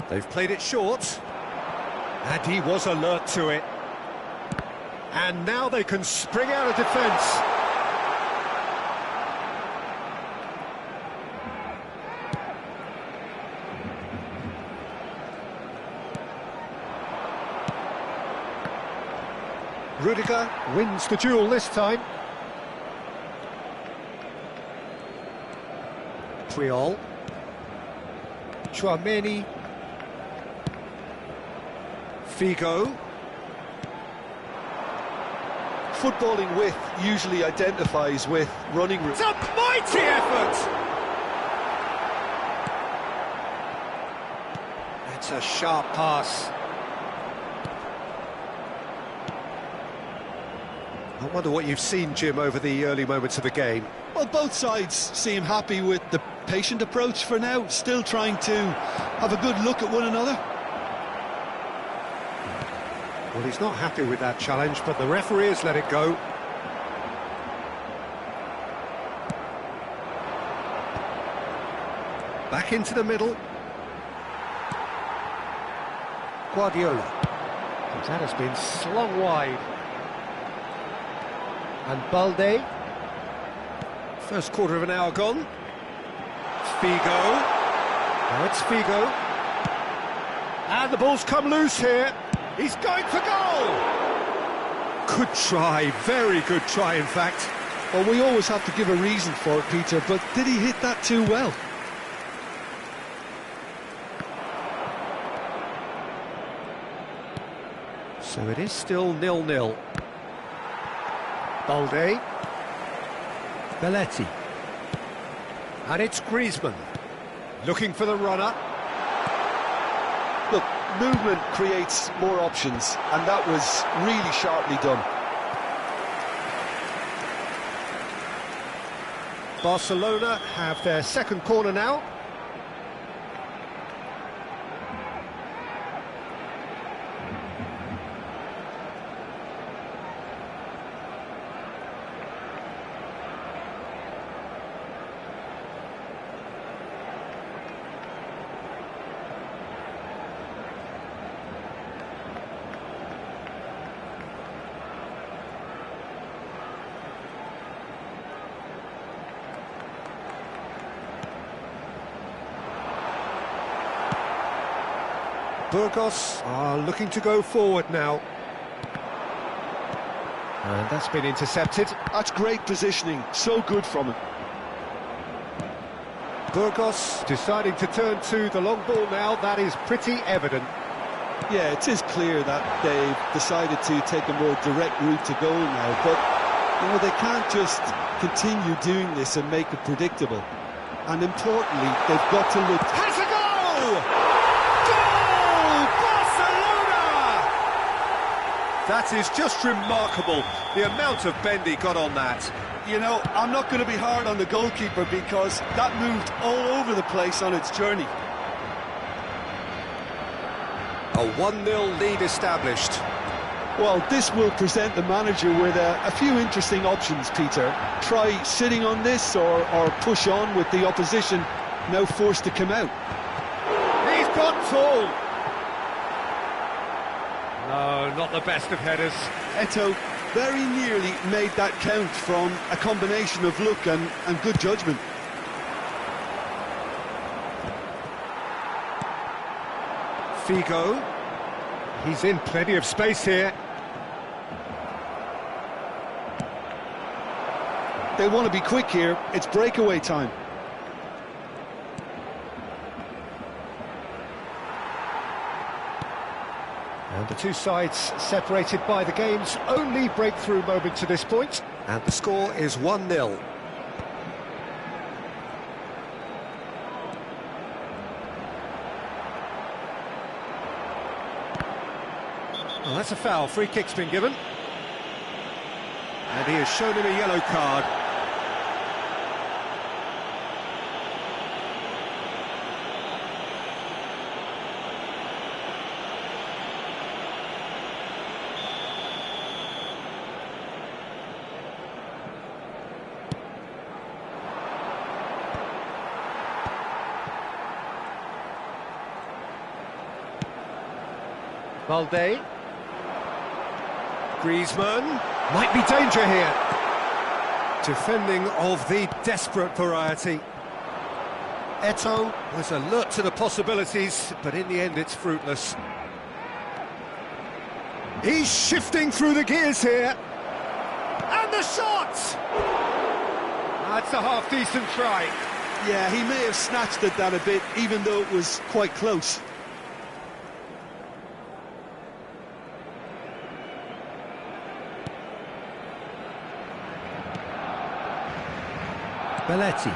They've played it short. And he was alert to it. And now they can spring out of defence. Rudiger wins the duel this time. Puyol. Tchouaméni. Figo. Footballing width usually identifies with running route. It's a mighty effort! It's a sharp pass. I wonder what you've seen, Jim, over the early moments of the game. Well, both sides seem happy with the patient approach for now, still trying to have a good look at one another. Well, he's not happy with that challenge, but the referee has let it go. Back into the middle. Guardiola. But that has been slung wide. And Balde. First quarter of an hour gone. Figo. Now it's Figo. And the ball's come loose here. He's going for goal! Good try, very good try, in fact. Well, we always have to give a reason for it, Peter, but did he hit that too well? So it is still 0-0. Balde. Belletti. And it's Griezmann. Looking for the runner. Look, movement creates more options, and that was really sharply done. Barcelona have their second corner now. Burgos are looking to go forward now. And that's been intercepted. That's great positioning, so good from him. Burgos deciding to turn to the long ball now, that is pretty evident. Yeah, it is clear that they've decided to take a more direct route to goal now, but, you know, they can't just continue doing this and make it predictable. And importantly, they've got to look... Has a goal! That is just remarkable, the amount of bend he got on that. You know, I'm not going to be hard on the goalkeeper because that moved all over the place on its journey. A 1-0 lead established. Well, this will present the manager with a few interesting options, Peter. Try sitting on this or push on with the opposition now forced to come out. He's got full. No, not the best of headers. Eto'o very nearly made that count from a combination of look and good judgment. Figo. He's in plenty of space here. They want to be quick here. It's breakaway time. And the two sides separated by the game's only breakthrough moment to this point. And the score is 1-0. Well, that's a foul. Free kick's been given. And he has shown him a yellow card. Balde. Griezmann. Might be danger here. Defending of the desperate variety. Eto'o was alert to the possibilities, but in the end it's fruitless. He's shifting through the gears here. And the shot! That's a half-decent try. Yeah, he may have snatched at that a bit, even though it was quite close. Belletti.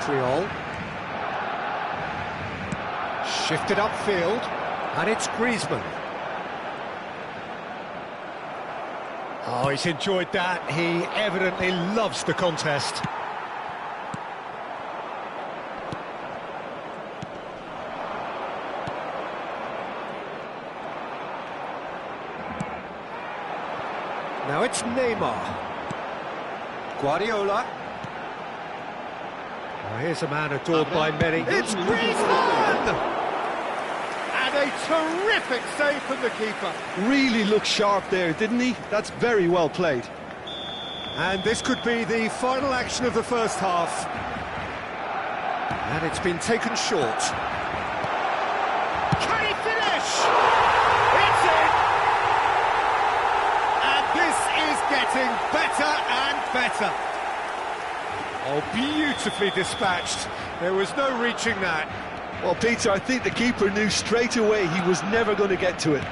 Triol. Shifted upfield, and it's Griezmann. Oh, he's enjoyed that. He evidently loves the contest. Now it's Neymar. Guardiola. Oh, here's a man adored by many. It's Griezmann! And a terrific save from the keeper. Really looked sharp there, didn't he? That's very well played. And this could be the final action of the first half. And it's been taken short. Can he finish? It's in! And this is getting better and better. Oh, beautifully dispatched. There was no reaching that. Well, Peter, I think the keeper knew straight away he was never going to get to it.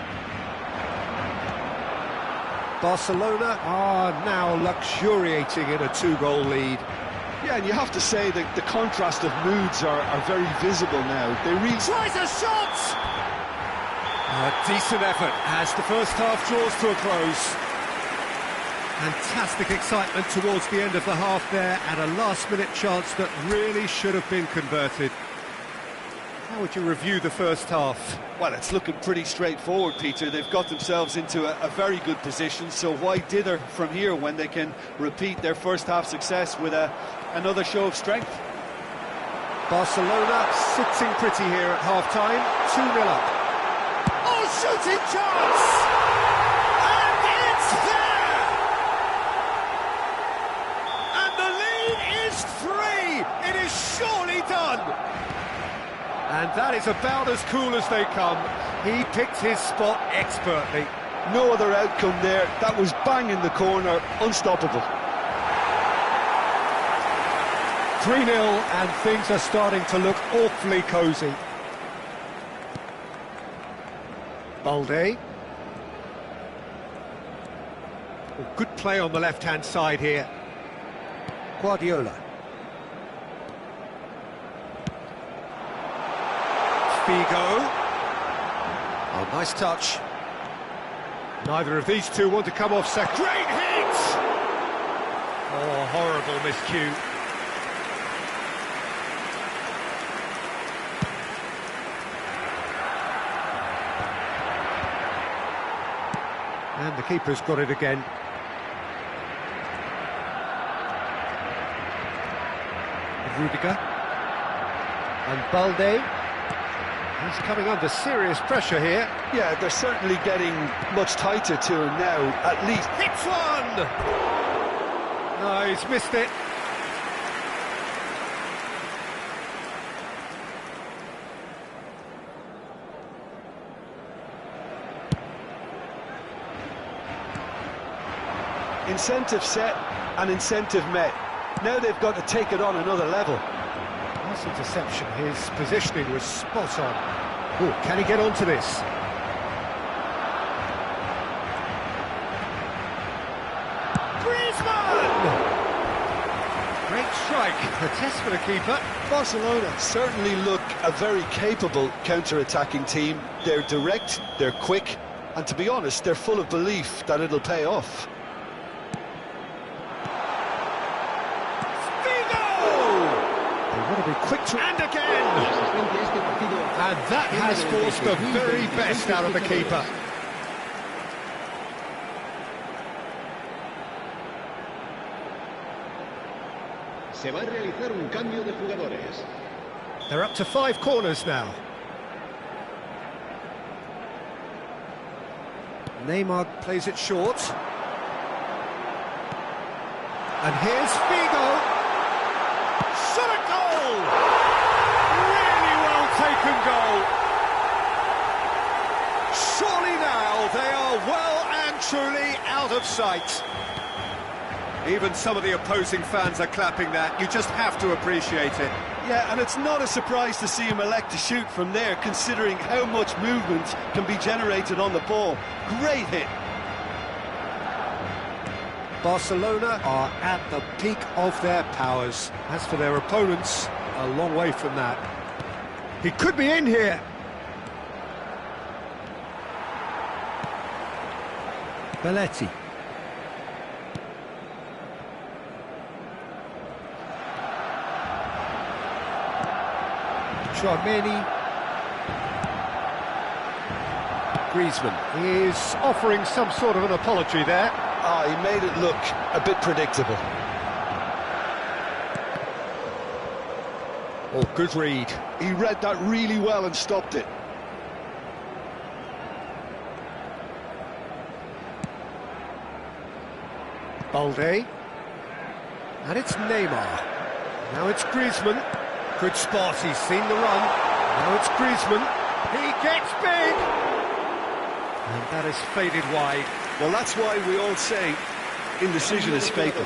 Barcelona are now luxuriating in a two-goal lead. Yeah, and you have to say that the contrast of moods are very visible now. They really... Tries a shot! A decent effort as the first half draws to a close. Fantastic excitement towards the end of the half there, and a last-minute chance that really should have been converted. How would you review the first half? Well, it's looking pretty straightforward, Peter. They've got themselves into a very good position, so why dither from here when they can repeat their first half success with another show of strength? Barcelona sitting pretty here at half-time, 2-0 up. Oh, shooting chance! And it's there! And the lead is 3! It is surely done! And that is about as cool as they come. He picked his spot expertly. No other outcome there. That was bang in the corner, unstoppable. 3-0, and things are starting to look awfully cosy. Balde. Oh, good play on the left-hand side here. Guardiola. Figo. Oh, nice touch. Neither of these two want to come off set. Great hit! Oh, horrible miscue. And the keeper's got it again. Rudiger. And Balde. He's coming under serious pressure here. Yeah, they're certainly getting much tighter to him now, at least. Hits one! No, he's missed it. Incentive set and incentive met. Now they've got to take it on another level. Nice interception. His positioning was spot on. Oh, can he get onto this? Griezmann! Great strike. A test for the keeper. Barcelona certainly look a very capable counter-attacking team. They're direct, they're quick, and to be honest, they're full of belief that it'll pay off. Want to be quick to... And again! And that has forced the very best out of the keeper. Se va a realizar un cambio de jugadores. They're up to 5 corners now. Neymar plays it short. And here's Figo. Shot a goal! Really well taken goal. Surely now they are well and truly out of sight. Even some of the opposing fans are clapping that. You just have to appreciate it. Yeah, and it's not a surprise to see him elect to shoot from there, considering how much movement can be generated on the ball. Great hit. Barcelona are at the peak of their powers. As for their opponents, a long way from that. He could be in here. Belletti. Tchouaméni. Griezmann is offering some sort of an apology there. Ah, he made it look a bit predictable. Oh, good read. He read that really well and stopped it. Balde. And it's Neymar. Now it's Griezmann. Good spot, he's seen the run. Now it's Griezmann. He gets big! And that has faded wide. Well, that's why we all say indecision is fatal.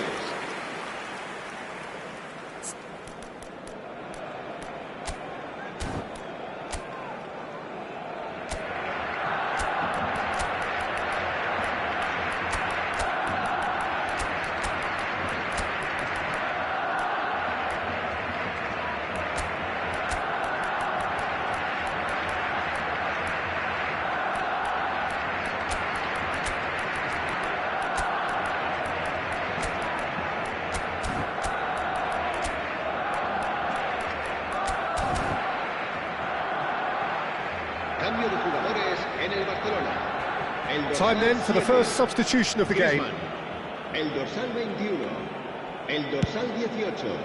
Cambio de jugadores en el Barcelona. Time then for the first substitution of the game. El dorsal 21. El dorsal 18.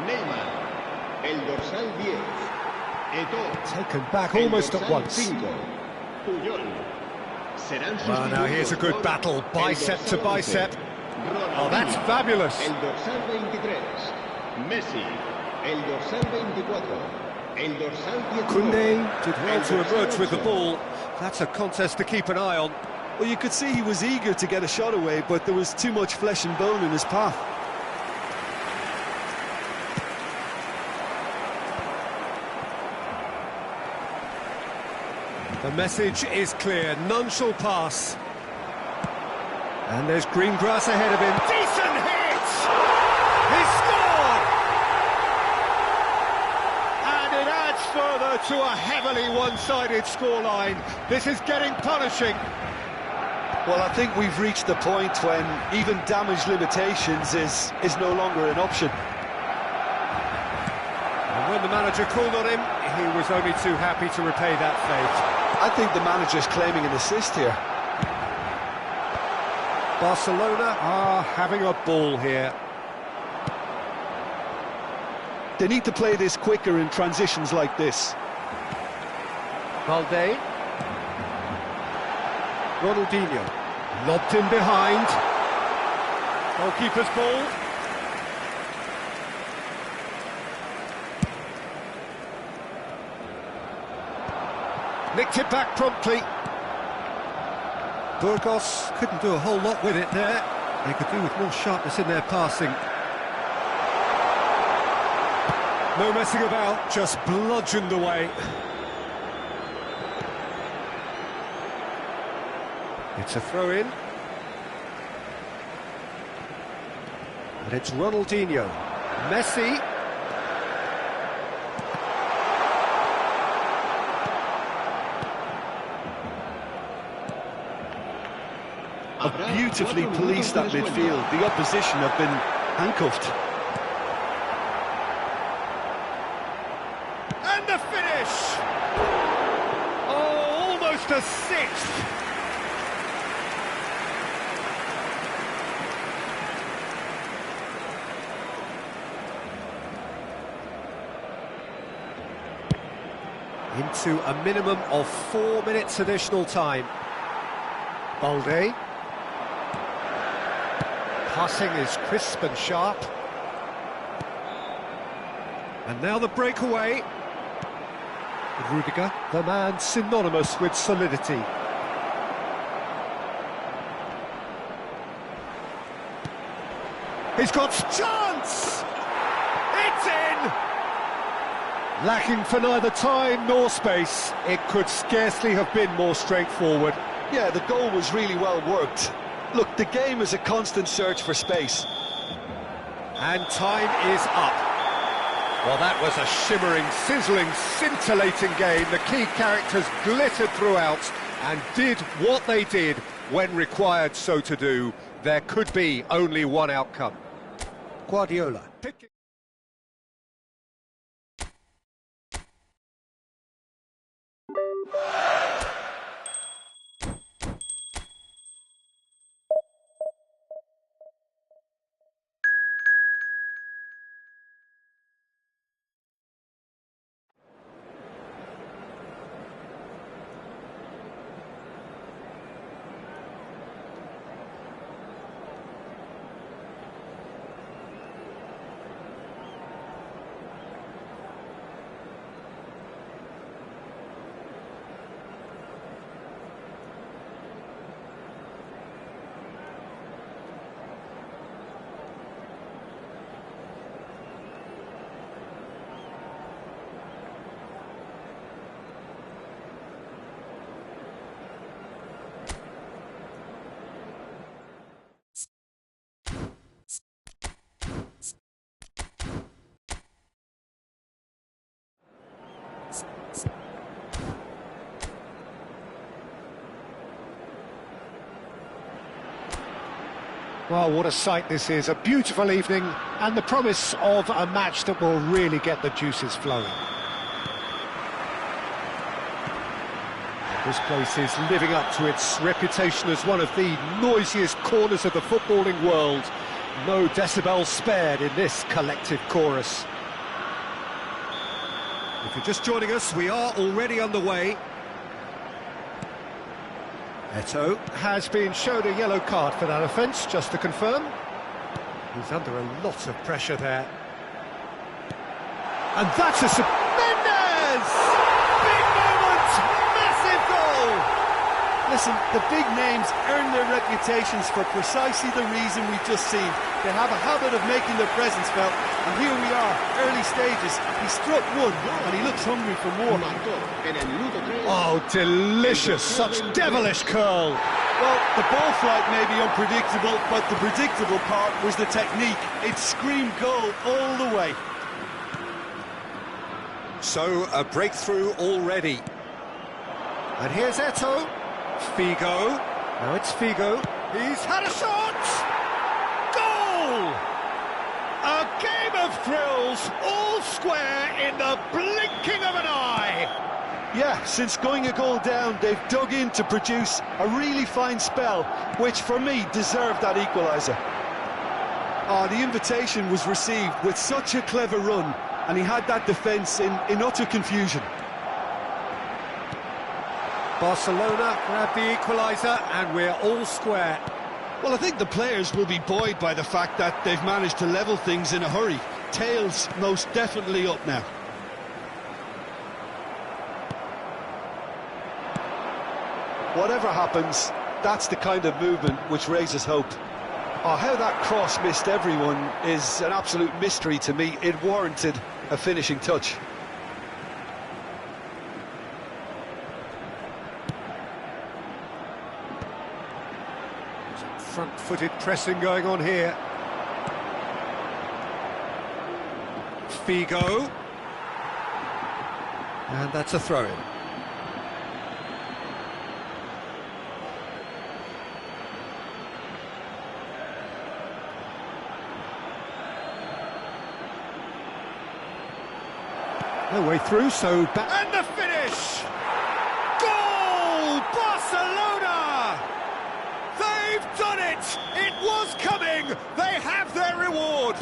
Neymar. El dorsal 10. Eto'o. Taken back almost at once. 5. Puyol. Serán Well, now here's a good battle, bicep to bicep. Oh, that's fabulous. El dorsal 23. Messi. El dorsal 24. El dorsal 19. Koundé did well to emerge with the ball. That's a contest to keep an eye on. Well, you could see he was eager to get a shot away, but there was too much flesh and bone in his path. The message is clear, none shall pass. And there's green grass ahead of him. Decent hit! He scored! And it adds further to a heavily one-sided scoreline. This is getting punishing. Well, I think we've reached the point when even damage limitations is no longer an option. And when the manager called on him, he was only too happy to repay that fate. I think the manager's claiming an assist here. Barcelona are having a ball here. They need to play this quicker in transitions like this. Balde. Ronaldinho. Lobbed in behind. Goalkeeper's ball. Nicked it back promptly. Burgos couldn't do a whole lot with it there. They could do with more sharpness in their passing. No messing about, just bludgeoned away. It's a throw-in. And it's Ronaldinho. Messi. Beautifully policed that midfield. The opposition have been handcuffed. And the finish! Oh, almost a sixth! Into a minimum of 4 minutes additional time. Balde. Passing is crisp and sharp. And now the breakaway. Rudiger, the man synonymous with solidity. He's got chance! It's in! Lacking for neither time nor space, it could scarcely have been more straightforward. Yeah, the goal was really well worked. Look, the game is a constant search for space. And time is up. Well, that was a shimmering, sizzling, scintillating game. The key characters glittered throughout and did what they did when required so to do. There could be only one outcome. Guardiola. Well, what a sight this is. A beautiful evening and the promise of a match that will really get the juices flowing. This place is living up to its reputation as one of the noisiest corners of the footballing world. No decibels spared in this collective chorus. If you're just joining us, we are already underway. Eto'o has been shown a yellow card for that offence, just to confirm. He's under a lot of pressure there. And that's a... Mendes! Big moment! Massive goal! Listen, the big names earn their reputations for precisely the reason we've just seen. They have a habit of making their presence felt, and here we are, early stages. He struck one, and he looks hungry for more. Oh, delicious! Such devilish curl! Well, the ball flight may be unpredictable, but the predictable part was the technique. It screamed goal all the way. So, a breakthrough already. And here's Eto'o. Figo. Now it's Figo. He's had a shot! Goal! A game of thrills, all square in the blinking of an eye! Yeah, since going a goal down, they've dug in to produce a really fine spell, which for me deserved that equaliser. Oh, the invitation was received with such a clever run, and he had that defence in utter confusion. Barcelona grab the equaliser, and we're all square. Well, I think the players will be buoyed by the fact that they've managed to level things in a hurry. Tails most definitely up now. Whatever happens, that's the kind of movement which raises hope. Oh, how that cross missed everyone is an absolute mystery to me. It warranted a finishing touch. Front-footed pressing going on here. Figo. And that's a throw-in. No way through, so back. And the finish! Goal! Barcelona! They've done it! It was coming! They have their reward!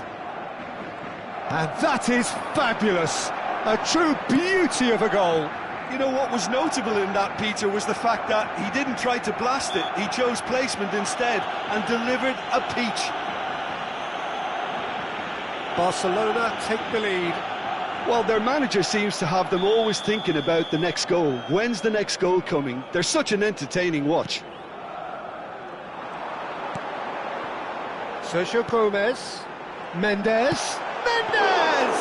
And that is fabulous! A true beauty of a goal! You know, what was notable in that, Peter, was the fact that he didn't try to blast it. He chose placement instead and delivered a peach. Barcelona take the lead. Well, their manager seems to have them always thinking about the next goal. When's the next goal coming? They're such an entertaining watch. Sergio Gomez. Mendes. Mendes!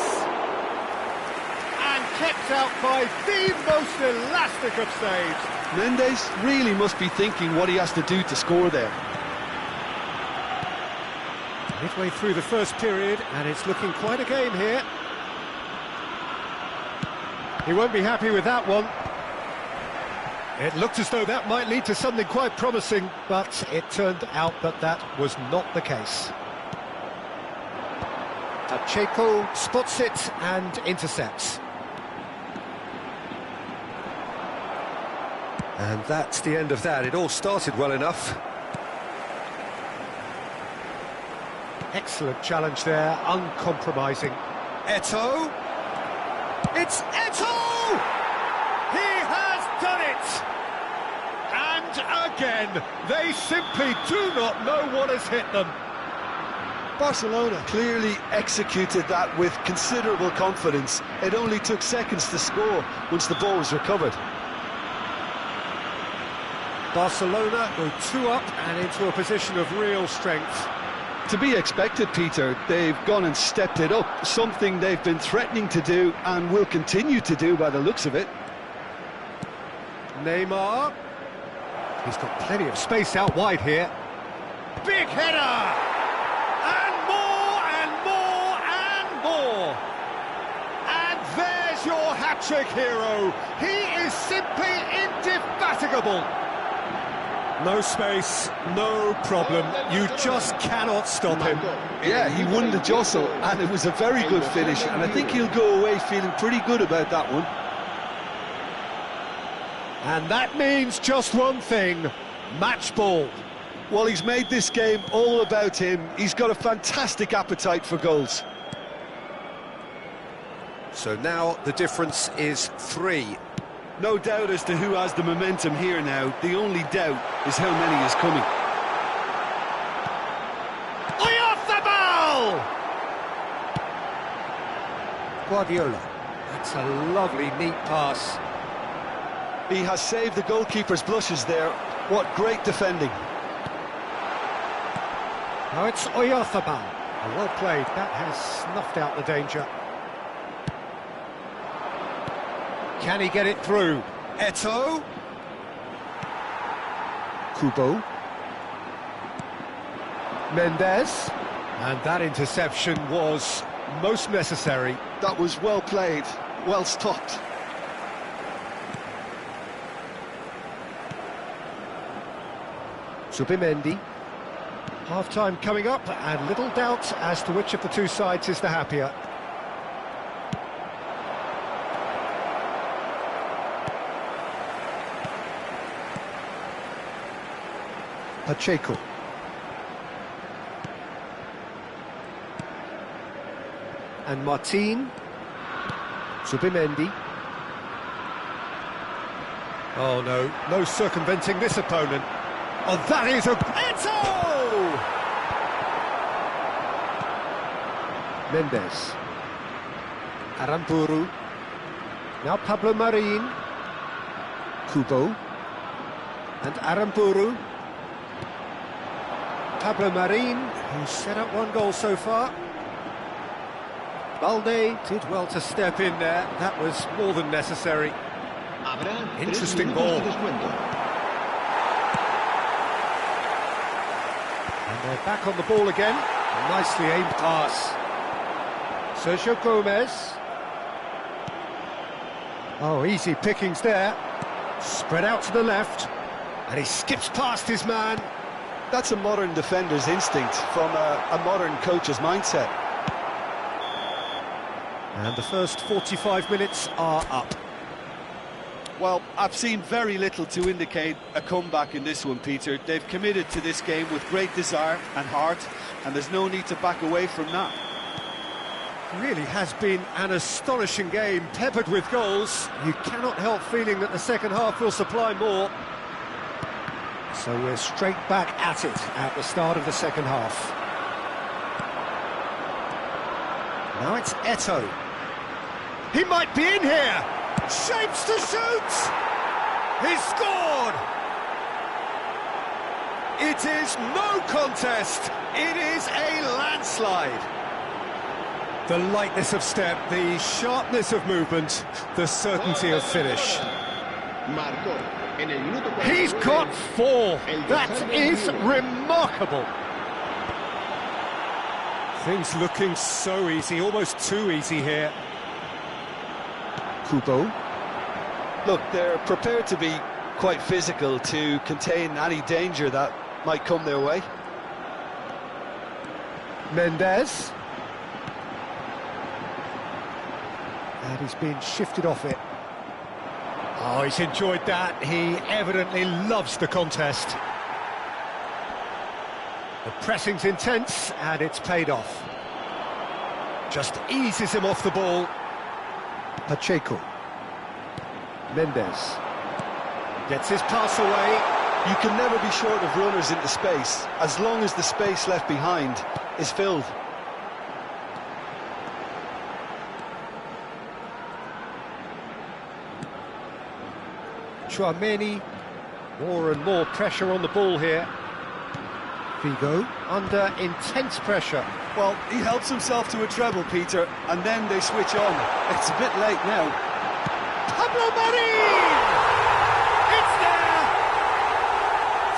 And kept out by the most elastic of saves. Mendes really must be thinking what he has to do to score there. Midway through the first period, and it's looking quite a game here. He won't be happy with that one. It looked as though that might lead to something quite promising, but it turned out that that was not the case. Pacheco spots it and intercepts. And that's the end of that. It all started well enough. Excellent challenge there, uncompromising. Eto'o. It's Eto'o! He has done it! And again, they simply do not know what has hit them. Barcelona clearly executed that with considerable confidence. It only took seconds to score once the ball was recovered. Barcelona go 2 up and into a position of real strength. To be expected, Peter. They've gone and stepped it up, something they've been threatening to do and will continue to do by the looks of it. Neymar. He's got plenty of space out wide here. Big header! And more and more and more! And there's your hat-trick hero. He is simply indefatigable. No space, no problem. You just cannot stop him. Yeah, he won the jostle, and it was a very good finish, and I think he'll go away feeling pretty good about that one. And that means just one thing, match ball. Well, he's made this game all about him. He's got a fantastic appetite for goals. So now the difference is 3. No doubt as to who has the momentum here now. The only doubt is how many is coming. Oyarzabal! Guardiola. That's a lovely, neat pass. He has saved the goalkeeper's blushes there. What great defending. Now it's Oyarzabal. Well played. That has snuffed out the danger. Can he get it through? Eto'o. Kubo. Mendes. And that interception was most necessary. That was well played, well stopped. Zubimendi. Half-time coming up, and little doubt as to which of the two sides is the happier. Pacheco. And Martin. Zubimendi. Oh no, no circumventing this opponent. Oh, that is a... Eto'o! Mendes. Aramburu. Now Pablo Marin. Kubo. And Aramburu. Pablo Marin, who's set up 1 goal so far. Balde did well to step in there. That was more than necessary. Interesting ball. And they're back on the ball again. A nicely aimed pass. Sergio Gomez. Oh, easy pickings there. Spread out to the left. And he skips past his man. That's a modern defender's instinct from a modern coach's mindset. And the first 45 minutes are up. Well, I've seen very little to indicate a comeback in this one, Peter. They've committed to this game with great desire and heart, and there's no need to back away from that. Really has been an astonishing game, peppered with goals. You cannot help feeling that the second half will supply more. So we're straight back at it at the start of the second half. Now it's Eto'o. He might be in here. Shapes to shoot. He's scored. It is no contest. It is a landslide. The lightness of step, the sharpness of movement, the certainty of finish. He's got 4. That is remarkable. Things looking so easy, almost too easy here. Kubo. Look, they're prepared to be quite physical to contain any danger that might come their way. Mendes. And he's been shifted off it. Oh, he's enjoyed that. He evidently loves the contest. The pressing's intense, and it's paid off. Just eases him off the ball. Pacheco. Mendes. Gets his pass away. You can never be short of runners into space, as long as the space left behind is filled. Tchouaméni, more and more pressure on the ball here. Figo under intense pressure. Well, he helps himself to a treble, Peter, and then they switch on. It's a bit late now. Pablo Marí! It's there!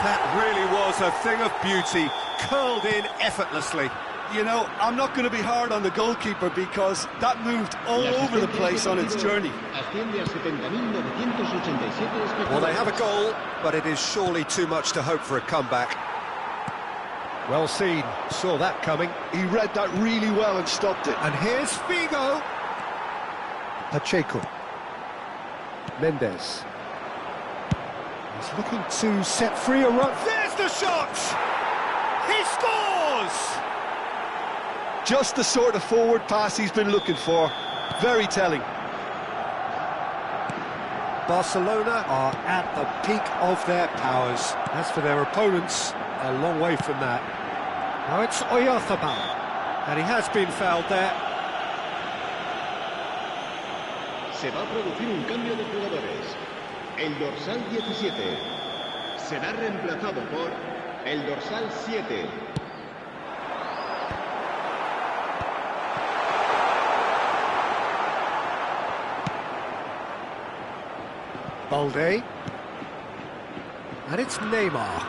That really was a thing of beauty, curled in effortlessly. You know, I'm not going to be hard on the goalkeeper because that moved all over the place on its journey. Well, they have a goal, but it is surely too much to hope for a comeback. Well seen, saw that coming. He read that really well and stopped it. And here's Figo. Pacheco. Mendes. He's looking to set free a run. There's the shot! He scores! Just the sort of forward pass he's been looking for. Very telling. Barcelona are at the peak of their powers. As for their opponents, a long way from that. Now it's Oyarzabal, and he has been fouled there. Se va a producir un cambio de jugadores. El dorsal 17 será reemplazado por el dorsal 7. Balde. And it's Neymar.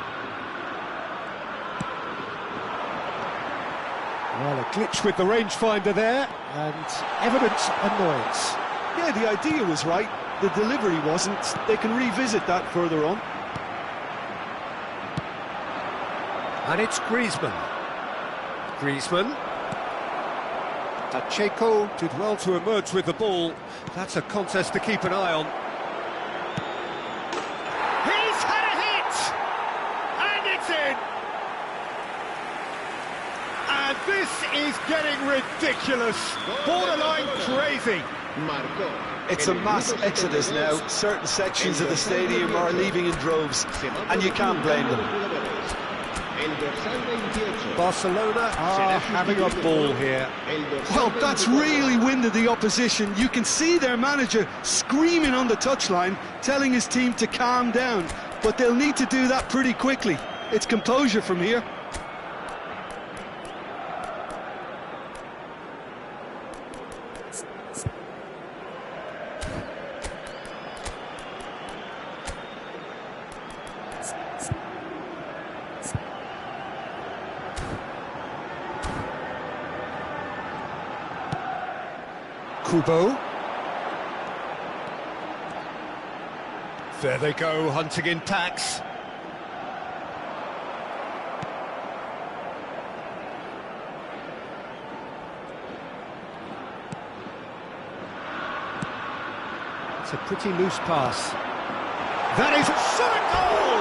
Well, a glitch with the rangefinder there, and evident annoyance. Yeah, the idea was right. The delivery wasn't. They can revisit that further on. And it's Griezmann. Griezmann. Pacheco did well to emerge with the ball. That's a contest to keep an eye on. He's had a hit! And it's in! And this is getting ridiculous. Borderline crazy. It's a mass exodus now. Certain sections of the stadium are leaving in droves, and you can't blame them. Barcelona are having a ball here. Well, that's really winded the opposition. You can see their manager screaming on the touchline, telling his team to calm down. But they'll need to do that pretty quickly. It's composure from here. Kubo. There they go, hunting in packs. It's a pretty loose pass. That is a shot goal!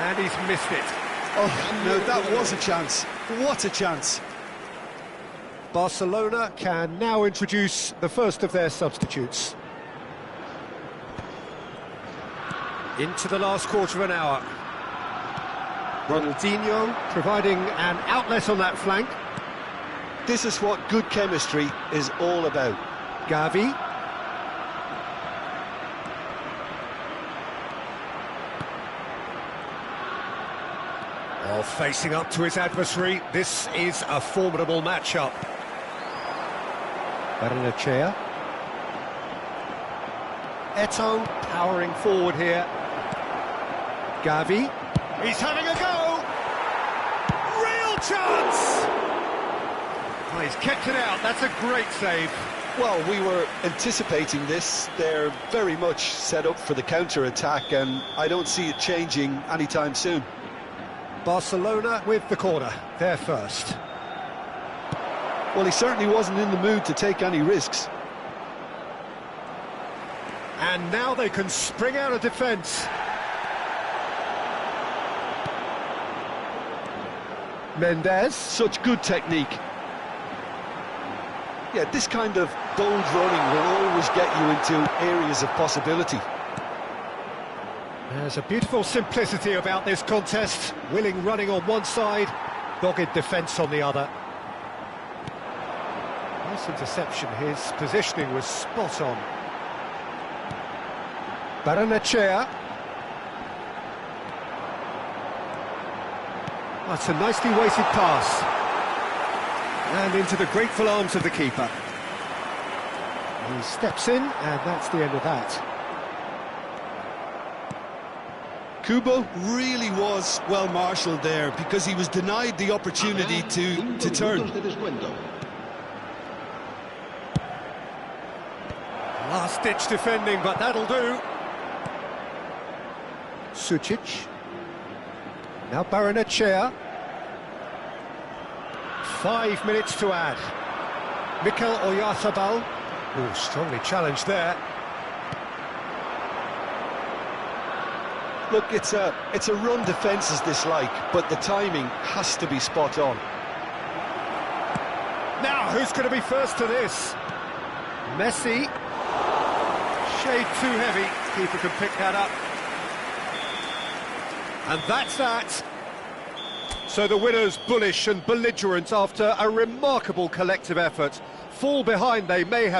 And he's missed it. Oh, no, that was a chance. What a chance. Barcelona can now introduce the first of their substitutes. Into the last quarter of an hour. Ronaldinho providing an outlet on that flank. This is what good chemistry is all about. Gavi. Oh, facing up to his adversary, this is a formidable matchup. Barrenechea. Eto'o powering forward here. Gavi. He's having a go! Real chance! Oh, he's kept it out, that's a great save. Well, we were anticipating this. They're very much set up for the counter-attack, and I don't see it changing anytime soon. Barcelona with the corner, they're first. Well, he certainly wasn't in the mood to take any risks. And now they can spring out of defence. Mendes. Such good technique. Yeah, this kind of bold running will always get you into areas of possibility. There's a beautiful simplicity about this contest. Willing running on one side, dogged defence on the other. Nice interception, his positioning was spot on. Barrenechea. That's a nicely weighted pass. And into the grateful arms of the keeper. He steps in, and that's the end of that. Kubo really was well marshalled there because he was denied the opportunity to turn. Last-ditch defending, but that'll do. Sucic. Now Barrenechea. 5 minutes to add. Mikel Oyarzabal. Oh, strongly challenged there. Look, it's a run defence is this like, but the timing has to be spot on. Now, who's going to be first to this? Messi. Shade too heavy. Keeper can pick that up. And that's that. So the winners bullish and belligerent after a remarkable collective effort. Fall behind they may have